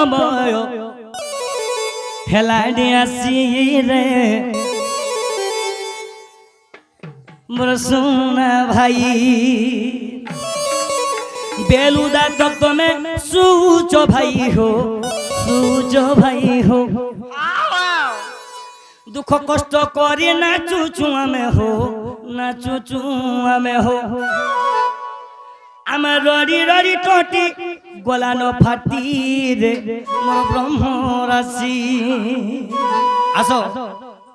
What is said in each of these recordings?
সময় হেলাই দিয়াছি রে মোর সোনা ভাই বেলুদা তক তুমি সুচো ভাই হো দুঃখ কষ্ট করি নাচুচু আমি হো আমার রড়ি রড়ি টটি গোলানো ফাটি রে মোর ব্রহ্ম রাশি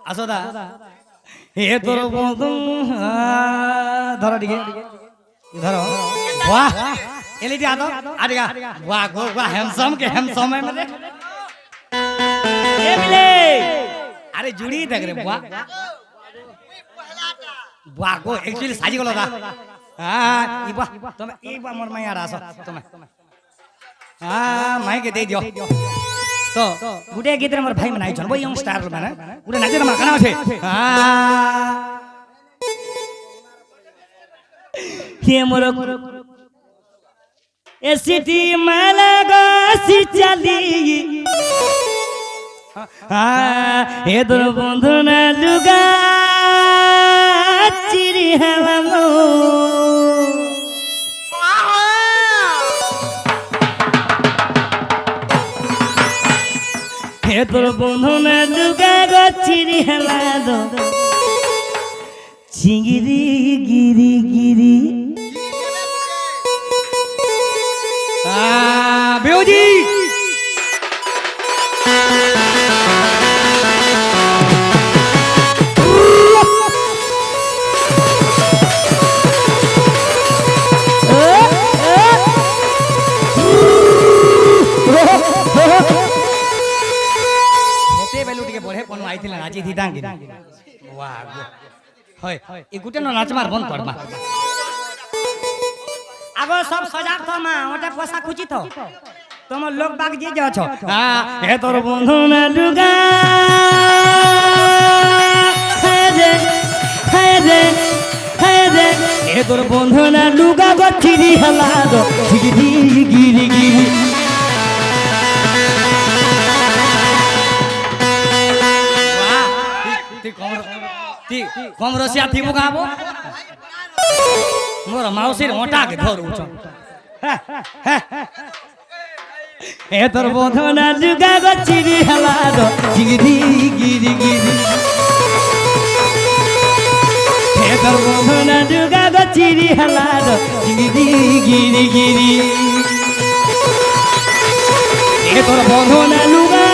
আসো দা হে তোর বন্ধু ধরো দিকে ধরো বাহ এলিটি আদো আদিগা বাহ গো বাহ হ্যান্ডসাম है मेरे ए मिले अरे जुड़ी देख रे बाह बाह गो एक्चुअली साजी गलो दा हां ई बाह तुम ई बाह मोर माया आसो तुम हां माई के दे दियो तो गुटे गीत रे मोर भाई मनाई छन वो यंग स्टार माने गुटे नाचे मा काना छे हां ये मोर ए सिटी माला गासी चली हे তোর বন্ধু না লুগা চিরি হামো হে তোর বন্ধু না লুগা গো চিরি হামো চিংড়ি গিরি গিরি বেউজি आगो सब सजाग थो मा ओटा पोसा खुची थो तुम लोग बाग जे जाओ छो हे तोर बंधु ना लुगा हे तोर बंधु ना लुगा गो चिरी हला दो गिरी गिरी गिरी कम रसिया थी मुगाबो मोर माउसीर ओटा के घर उचो ए तोर बंधु ना लुगा गो चिरी हला दो गिरी गिरी गिरी ए तोर बंधु ना लुगा गो चिरी हला दो गिरी गिरी गिरी ए तोर बंधु ना लुगा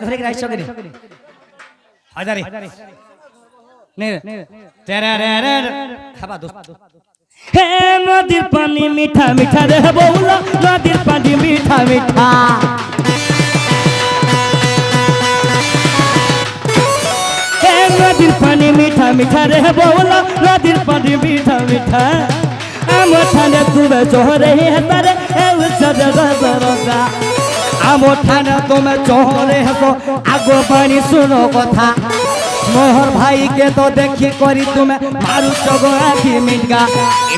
ধরে রাইছো করে হাজারে নে তেরা রে রে খাবা দোস্ত হে নদীর পানি মিঠা মিঠা রে বউলা নদীর পানি মিঠা মিঠা হে নদীর পানি মিঠা মিঠা রে বউলা নদীর পানি মিঠা মিঠা আমো ঠানে তুবে জোরে হেতারে হে উচ্চদে গজরগা আমো ঠানে তুমি চহরে হসো আগো বাণী শুনো কথা মোহর ভাই কে তো দেখি করি তুমি মারু চগো আখি মিটগা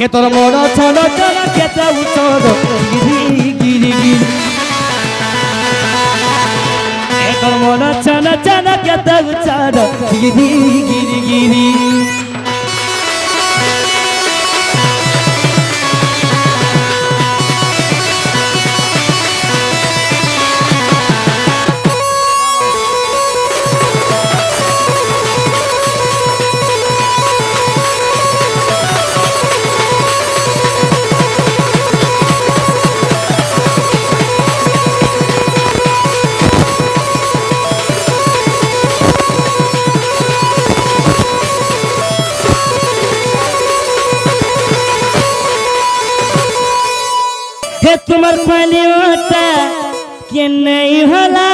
এ তোর বড় ছোট ছোট কেতে উচোদ গিরি গিরি গিরি এ তোর বড় ছোট ছোট কেতে উচোদ গিরি গিরি গিরি तुम्हार पानी ओटा के नहीं होला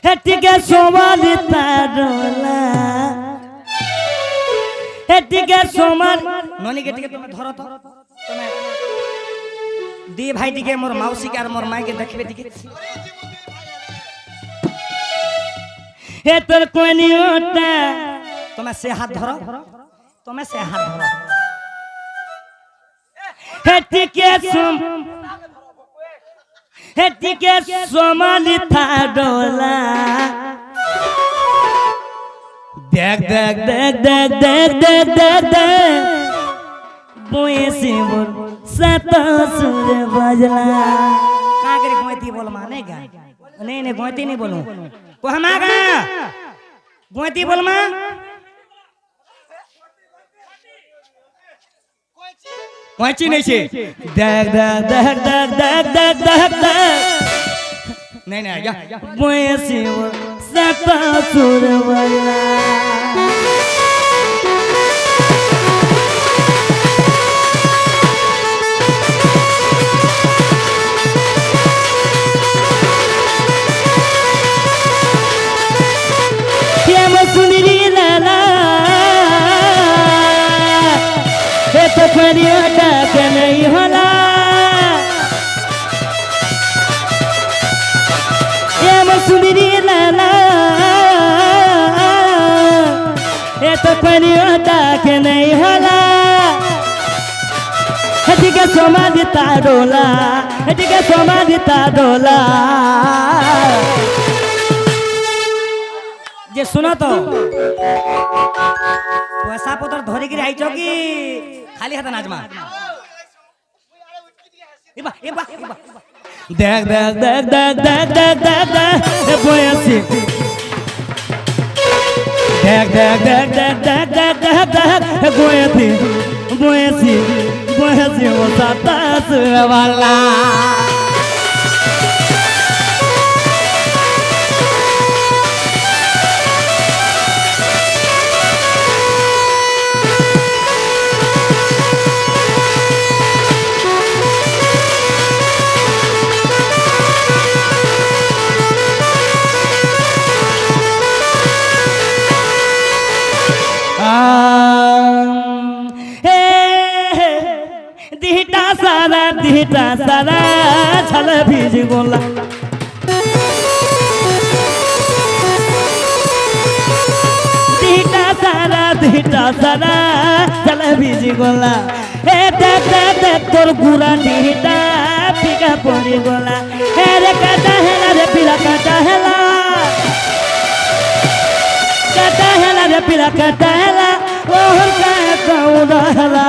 हेटिके सोमार तारोला हेटिके सोमार ननी के टिके तुम धरो तो तुम्हें दी भाई दिखे मोर मौसी के और मोर माई के देखबे दिखे हे तोर कोई नहीं होता तुम्हें से हाथ धरो तुम्हें से हाथ धरो हे टिके सोमाली था डोला देख देख देख देख देख देख देख देख बोए से बोल सता सुर बजला कहाँ करे गोयती बोल मानेगा नहीं नहीं गोयती नहीं बोलूं को हम आगा गोयती बोल मां गोयची नहीं छे देख देख देख देख देख देख देख देख नहीं नहीं या बोए से बोल सता सुर बजला सुंदरी लाला हे तो फरियादा के नहीं होला ये सुंदरी लाला हे तो फरियादा के नहीं होला हटिके समाधि तारोला हटिके समाधि तारोला जे सुनो तो पैसा पत्र धरे गिरी आइछो कि खाली हाथ नाजमा एबा एबा एबा देख देख देख देख देख देख देख देख ए बोयसी देख देख देख देख देख देख देख देख ए बोयसी बोयसी बोयसी वो सातास वाला दिहटा सारा छल भीज गोला दिहटा सारा छल भीज गोला ए देख देख तोर गुरा दिहटा फिका पड़ी गोला ए रे काटा हेला रे पिला काटा हेला रे पिला काटा हेला ओ हम का कहू रहला